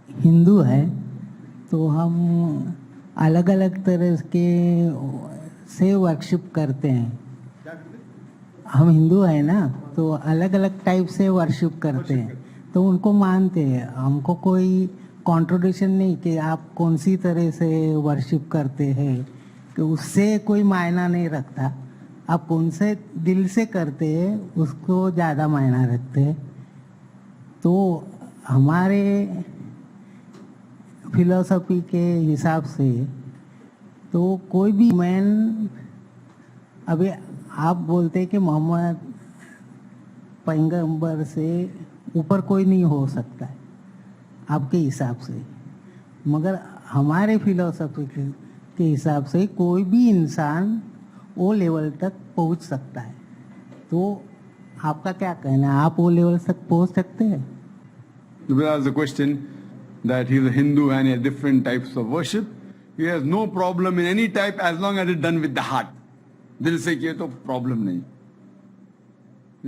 हिंदू हैं तो हम अलग अलग तरह के से वर्शिप करते हैं। हम हिंदू हैं ना, तो अलग अलग टाइप से वर्शिप करते हैं, तो उनको मानते हैं। हमको कोई कॉन्ट्रोडिक्शन नहीं कि आप कौन सी तरह से वर्शिप करते हैं, कि उससे कोई मायना नहीं रखता। आप कौन से दिल से करते हैं उसको ज़्यादा मायना रखते हैं। तो हमारे फिलोसफी के हिसाब से तो कोई भी मैन, अभी आप बोलते हैं कि मोहम्मद पैगंबर से ऊपर कोई नहीं हो सकता है आपके हिसाब से, मगर हमारे फिलोसफी के हिसाब से कोई भी इंसान वो लेवल तक पहुंच सकता है। तो आपका क्या कहना है, आप वो लेवल तक पहुंच सकते हैं? As the question that he is a Hindu and he has different types of worship, he has no problem in any type as long as it's done with the heart. दिल से किए तो problem नहीं।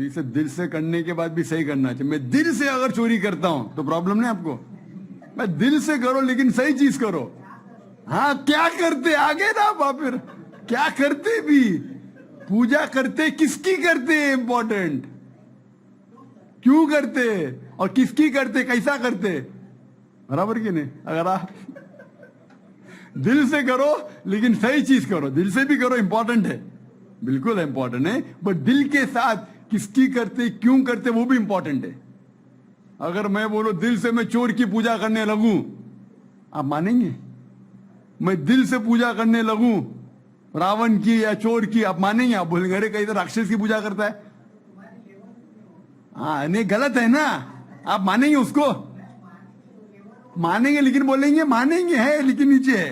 इसे दिल से करने के बाद भी सही करना चाहिए। मैं दिल से अगर चोरी करता हूं तो प्रॉब्लम नहीं आपको। मैं दिल से करो लेकिन सही चीज करो। हाँ, क्या करते आगे ना फिर क्या करते भी, पूजा करते किसकी करते इंपॉर्टेंट, क्यों करते और किसकी करते, कैसा करते, बराबर की नहीं। अगर आप दिल से करो लेकिन सही चीज करो, दिल से भी करो, इंपॉर्टेंट है, बिल्कुल इंपॉर्टेंट है, बट दिल के साथ किसकी करते क्यों करते वो भी इंपॉर्टेंट है। अगर मैं बोलो दिल से मैं चोर की पूजा करने लगूं, आप मानेंगे? मैं दिल से पूजा करने लगूं रावण की या चोर की, आप मानेंगे? आप बोलेंगे अरे कहीं तो राक्षस की पूजा करता है। हाँ, नहीं, गलत है ना। आप मानेंगे उसको? मानेंगे, लेकिन बोलेंगे मानेंगे है लेकिन नीचे है,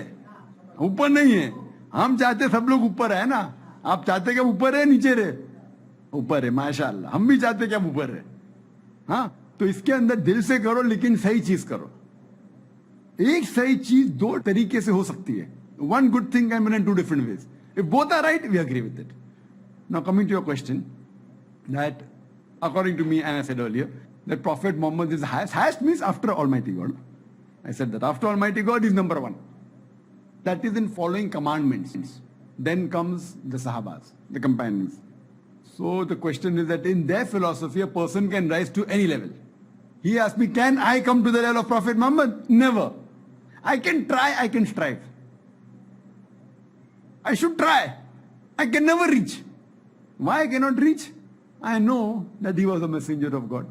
ऊपर नहीं है। हम चाहते सब लोग ऊपर है ना। आप चाहते कि ऊपर है नीचे रहे? ऊपर है, माशाल्लाह। हम भी चाहते कि हम ऊपर है। हाँ, तो इसके अंदर दिल से करो लेकिन सही चीज करो। एक सही चीज दो तरीके से हो सकती है। One good thing can be done in two different ways. If both are right, we agree with it. Now coming to your question, that according to me, and I said earlier, that Prophet Muhammad is the highest. Highest means after Almighty God. I said that after Almighty God is number one. That is in following commandments. Then comes the Sahabas, the companions. So the question is that in their philosophy, a person can rise to any level. He asked me, can I come to the level of Prophet Muhammad? Never. I can try, I can strive. I should try. I can never reach. Why I cannot reach? I know that he was a messenger of God.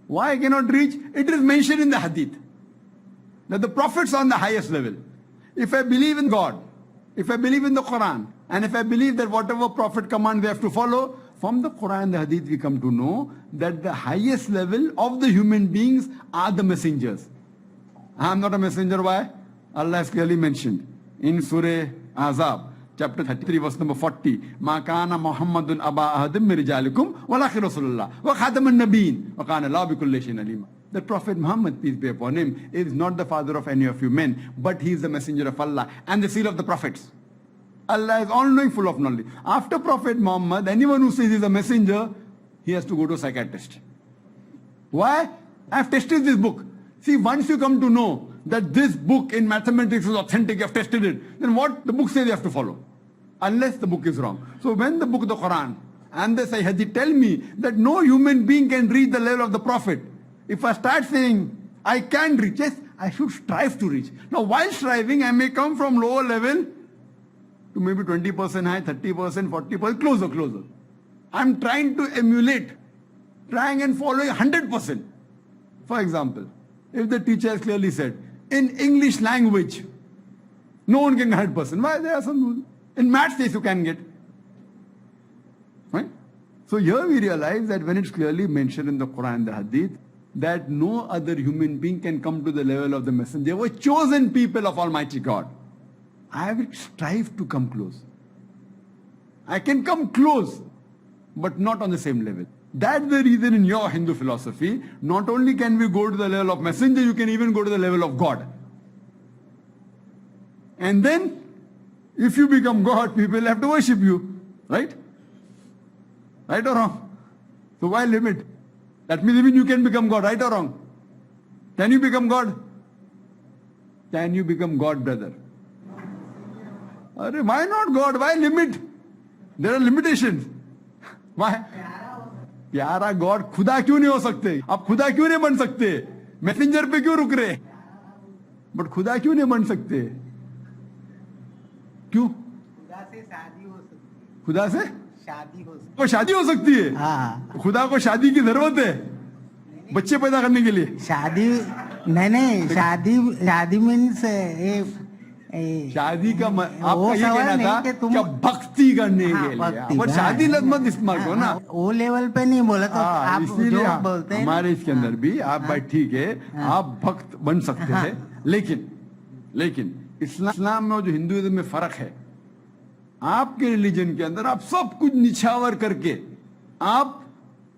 Why I cannot reach? It is mentioned in the hadith that the prophets are on the highest level. If I believe in God, if I believe in the Quran, and if I believe that whatever prophet command we have to follow, from the Quran and the hadith we come to know that the highest level of the human beings are the messengers. I am not a messenger. Why? Allah has clearly mentioned in Surah Azab, chapter 33, verse number 40. Ma kana Muhammadun aba ahadim min rijalikum walakin Rasulullah wa khataman nabiyyin wa kana Allahu bi kulli shay'in alim. The Prophet Muhammad, peace be upon him, is not the father of any of you men, but he is the messenger of Allah and the seal of the prophets. Allah is all-knowing, full of knowledge. After Prophet Muhammad, anyone who says he is a messenger, he has to go to a psychiatrist. Why? I have tested this book. See, once you come to know that this book in mathematics is authentic, you have tested it, then what the book says you have to follow, unless the book is wrong. So when the book, the Quran, and the Sahih tell me that no human being can reach the level of the Prophet, if I start saying, I can reach, yes, I should strive to reach. Now, while striving, I may come from lower level to maybe 20% high, 30%, 40%, closer. I'm trying to emulate, trying and following 100%. For example, if the teacher has clearly said, in English language, no one can get 100%. Why? There are some rules. In maths, yes, you can get. Right? So here we realize that when it's clearly mentioned in the Quran and the Hadith, that no other human being can come to the level of the messenger. They were chosen people of Almighty God. I will strive to come close. I can come close, but not on the same level. That's the reason in your Hindu philosophy, not only can we go to the level of messenger, you can even go to the level of God. And then, if you become God, people have to worship you. Right? Right or wrong? So why limit? That means even you can become God, right or wrong? Can you become God? Can you become God brother? अरे why not God? Why limit? There are limitations. Why? प्यारा God खुदा क्यों नहीं हो सकते? आप खुदा क्यों नहीं बन सकते? मैसेंजर पे क्यों रुक रहे? बट खुदा क्यों नहीं बन सकते? क्यों? खुदा से शादी हो सकती है. खुदा से शादी हो सकती को शादी हो सकती है. है. हाँ, खुदा को शादी की जरूरत है बच्चे पैदा करने के लिए. शादी नहीं, शादी मीन्स शादी का आपका वो ये सवाल कहना नहीं था कि तुम- क्या भक्ति करने हाँ, के लिए. भक्ति, पर हाँ, शादी लत मत इस्तेमाल करो ना. वो लेवल पे नहीं बोला तो आप इसीलिए जो बोलते हैं ना, हमारे इसके अंदर भी आप भाई ठीक है आप भक्त बन सकते हैं. लेकिन इस्लाम में और जो हिंदुइज्म में फर्क है, आपके रिलीजन के अंदर आप सब कुछ निछावर करके आप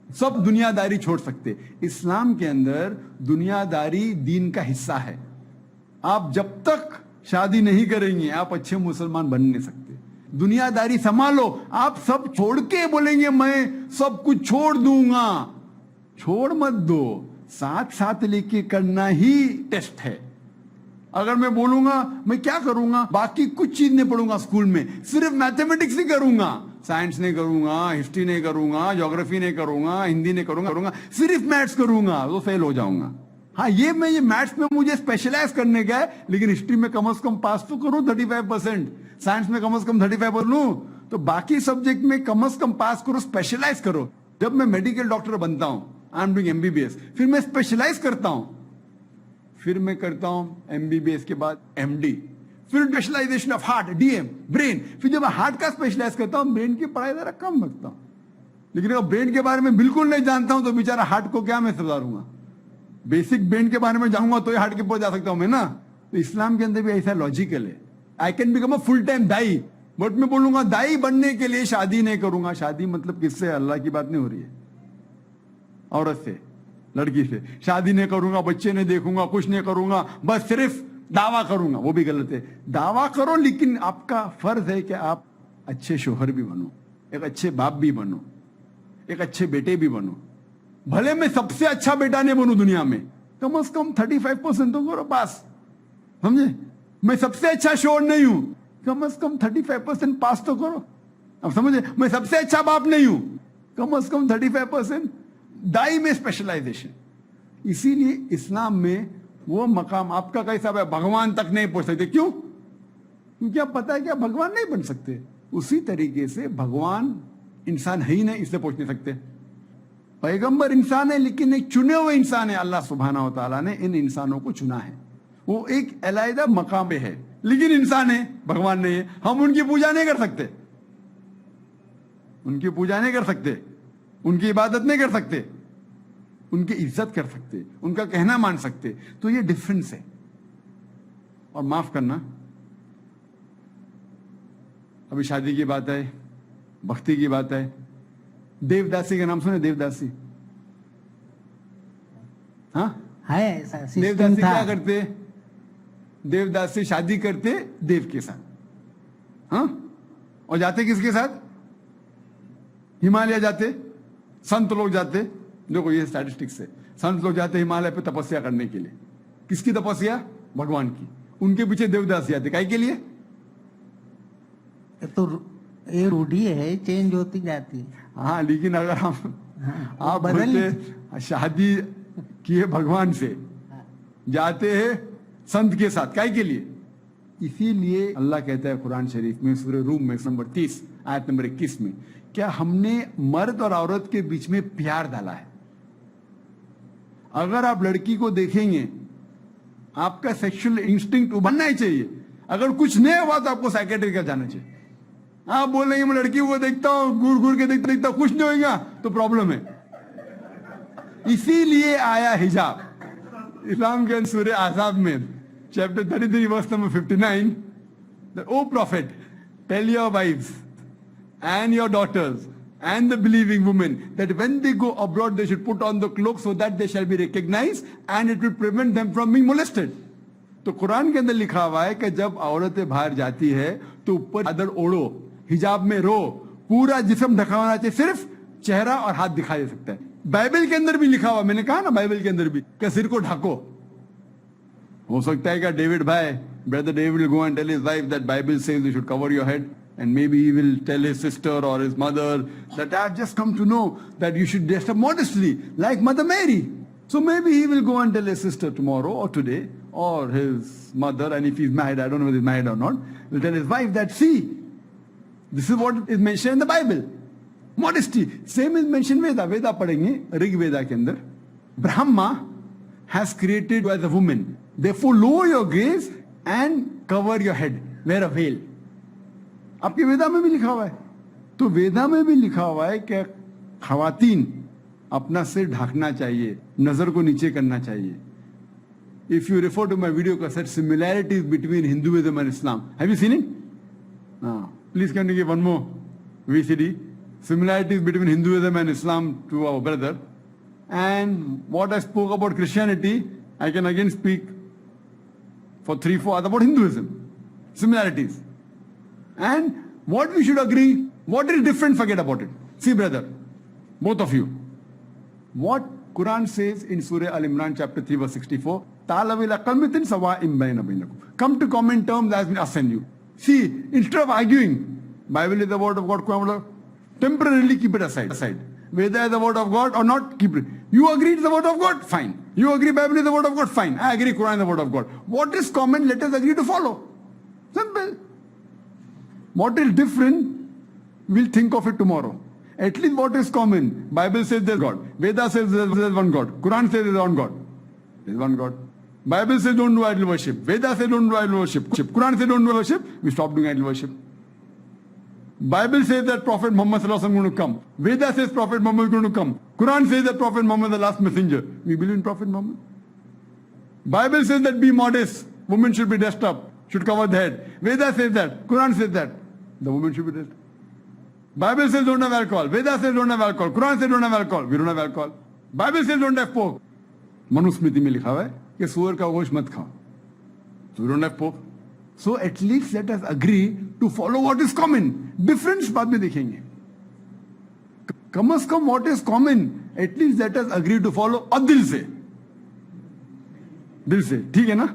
सब दुनियादारी छोड़ सकते. इस्लाम के अंदर दुनियादारी दीन का हिस्सा है. आप जब तक शादी नहीं करेंगे आप अच्छे मुसलमान बन नहीं सकते. दुनियादारी संभालो. आप सब छोड़ के बोलेंगे मैं सब कुछ छोड़ दूंगा. छोड़ मत दो, साथ साथ लेके करना ही टेस्ट है. अगर मैं बोलूंगा मैं क्या करूंगा, बाकी कुछ चीज नहीं पढ़ूंगा स्कूल में, सिर्फ मैथमेटिक्स नहीं करूंगा, साइंस नहीं करूंगा, हिस्ट्री नहीं करूंगा, ज्योग्राफी नहीं करूंगा, हिंदी नहीं करूंगा, सिर्फ मैथ्स करूंगा, तो फेल हो जाऊंगा. हाँ ये मैथ्स में मुझे स्पेशलाइज करने का है, लेकिन हिस्ट्री में कम से कम पास तो करूं 35%, साइंस में कम से कम 35% लूं, तो बाकी सब्जेक्ट में कम से कम पास करो, स्पेशलाइज करो. जब मैं मेडिकल डॉक्टर बनता हूं, आई एम डूइंग एमबीबीएस, फिर मैं स्पेशलाइज करता हूं, फिर मैं करता हूं एमबीबीएस के बाद एमडी, फिर specialisation of heart, DM, brain. फिर जब मैं हार्ट का स्पेशलाइज करता हूं, ब्रेन की पढ़ाई जरा कम रखता हूं. लेकिन अगर ब्रेन के बारे में बिल्कुल नहीं जानता हूं तो बेचारा हार्ट को क्या मैं सुधारूंगा. बेसिक ब्रेन के बारे में जाऊंगा तो हार्ट के ऊपर जा सकता हूं मैं ना. तो इस्लाम के अंदर भी ऐसा लॉजिकल है. I can become a full time Dai, but मैं बोलूंगा दाई बनने के लिए शादी नहीं करूंगा. शादी मतलब किससे? अल्लाह की बात नहीं हो रही है, औरत से, लड़की से. शादी नहीं करूंगा, बच्चे नहीं देखूंगा, कुछ नहीं करूंगा, बस सिर्फ दावा करूंगा. वो भी गलत है. दावा करो, लेकिन आपका फर्ज है कि आप अच्छे शोहर भी बनो, एक अच्छे बाप भी बनो, एक अच्छे बेटे भी बनो. भले मैं सबसे अच्छा बेटा नहीं बनूं दुनिया में, कम से कम 35% तो करो पास. समझे? मैं सबसे अच्छा शोहर नहीं हूं, कम से कम 35% पास तो करो. अब समझे? मैं सबसे अच्छा बाप नहीं हूं, कम से कम 35% दाई में स्पेशलाइजेशन. इसीलिए इस्लाम में वो मकाम आपका कैसा है, भगवान तक नहीं पहुंच सकते. क्यों? क्योंकि आप पता है कि आप भगवान नहीं बन सकते. उसी तरीके से भगवान इंसान है ही नहीं, इसलिए पहुंच नहीं सकते. पैगंबर इंसान है, लेकिन एक चुने हुए इंसान है. अल्लाह सुब्हाना व तआला ने इन इंसानों को चुना है. वो एक अलग मकाम पे है, लेकिन इंसान है, भगवान नहीं है. हम उनकी पूजा नहीं कर सकते, उनकी पूजा नहीं कर सकते, उनकी इबादत नहीं कर सकते, उनकी इज्जत कर सकते, उनका कहना मान सकते. तो ये डिफरेंस है. और माफ करना, अभी शादी की बात है, भक्ति की बात है. देवदासी का नाम सुने? देवदासी, हाँ है ऐसा सिस्टम देवदासी था. क्या करते? देवदासी शादी करते देव के साथ, हाँ, और जाते किसके साथ? हिमालय जाते. संत लोग जाते, देखो ये स्टैटिस्टिक्स है, संत लोग जाते हिमालय पे तपस्या करने के लिए. किसकी तपस्या? भगवान की. उनके पीछे देवदासी आते, काहे के लिए? तो ये रूढ़ी है, चेंज होती जाती है. हाँ, लेकिन अगर हम आप बदल बोलते शादी किए भगवान से, जाते हैं संत के साथ, काहे के लिए? इसीलिए अल्लाह कहता है कुरान शरीफ में सूरह रूम में नंबर 30 आयत नंबर 21 में, क्या हमने मर्द और औरत के बीच में प्यार डाला है. अगर आप लड़की को देखेंगे, आपका सेक्सुअल इंस्टिंक्ट उभरना ही चाहिए. अगर कुछ नहीं हुआ तो आपको साइकेट्रिक का जाना चाहिए. आप बोलेंगे मैं लड़की को देखता हूं, घूर घूर के देखता हूं, कुछ नहीं होगा, तो प्रॉब्लम है. इसीलिए आया हिजाब इस्लाम के सूरह आज़ाब में, chapter 33 verse number 59, O prophet, tell your wifes and your daughters and the believing women that when they go abroad they should put on the cloak so that they shall be recognized and it will prevent them from being molested. तो कुरान के अंदर लिखा हुआ है कि जब औरतें बाहर जाती है तो ऊपर चादर ओढ़ो, हिजाब में रो, पूरा जिस्म ढका होना चाहिए, सिर्फ चेहरा और हाथ दिखाई दे सकता है. बाइबल के अंदर भी लिखा हुआ, मैंने कहा ना बाइबल के अंदर भी कि सिर को ढको. हो सकता है क्या डेविड भाई, brother David will go and tell his wife that Bible says you should cover your head, and maybe he will tell his sister or his mother that I have just come to know that you should dress up modestly like Mother Mary. So maybe he will go and tell his sister tomorrow or today, or his mother, and if he's married, I don't know whether he's married or not, will tell his wife that, see, this is what is mentioned in the Bible. Modesty. Same is mentioned Veda. Veda पढ़ेंगे ऋग वेदा के अंदर. Brahma has created you as a woman. Therefore lower your gaze and cover your head. Wear a veil. आपके वेदा में भी लिखा हुआ है. तो वेदा में भी लिखा हुआ है कि खवातीन अपना सिर ढाकना चाहिए, नजर को नीचे करना चाहिए. If you refer to my video cassette, similarities between Hinduism and Islam. Have you seen it? Please can you give one more VCD? Similarities between Hinduism and Islam to our brother. And what I spoke about Christianity, I can again speak for 3-4 hours about Hinduism. Similarities. And what we should agree, what is different, forget about it. See brother, both of you. What Quran says in Surah Al-Imran chapter 3 verse 64, come to common terms as been asked you. See, instead of arguing, Bible is the word of God, Quran, temporarily keep it aside. Veda is the word of God or not, keep it. You agree it's the word of God? Fine. You agree Bible is the word of God? Fine. I agree Quran is the word of God. What is common? Let us agree to follow. Simple. What is different, we'll think of it tomorrow. At least what is common? Bible says there's God. Veda says there's one God. Quran says there's one God. There's one God. Bible says don't do idol worship. Veda says don't do idol worship. Quran says don't do worship. We stop doing idol worship. Bible says that Prophet Muhammad is going to come. Veda says Prophet Muhammad is going to come. Quran says that Prophet Muhammad is the last messenger. We believe in Prophet Muhammad. Bible says that be modest. Women should be dressed up, should cover the head. Veda says that. Quran says that. The woman should be dressed. Bible says don't have alcohol. Veda says don't have alcohol. Quran says don't have alcohol. We don't have alcohol. Bible says don't have pork. Manusmriti में लिखा हुआ है कि सूअर का गोश्त मत खाओ. So we don't have pork. So at least let us agree to follow what is common. Difference बाद में देखेंगे. कम से कम what is common, at least let us agree to follow और दिल से ठीक है ना?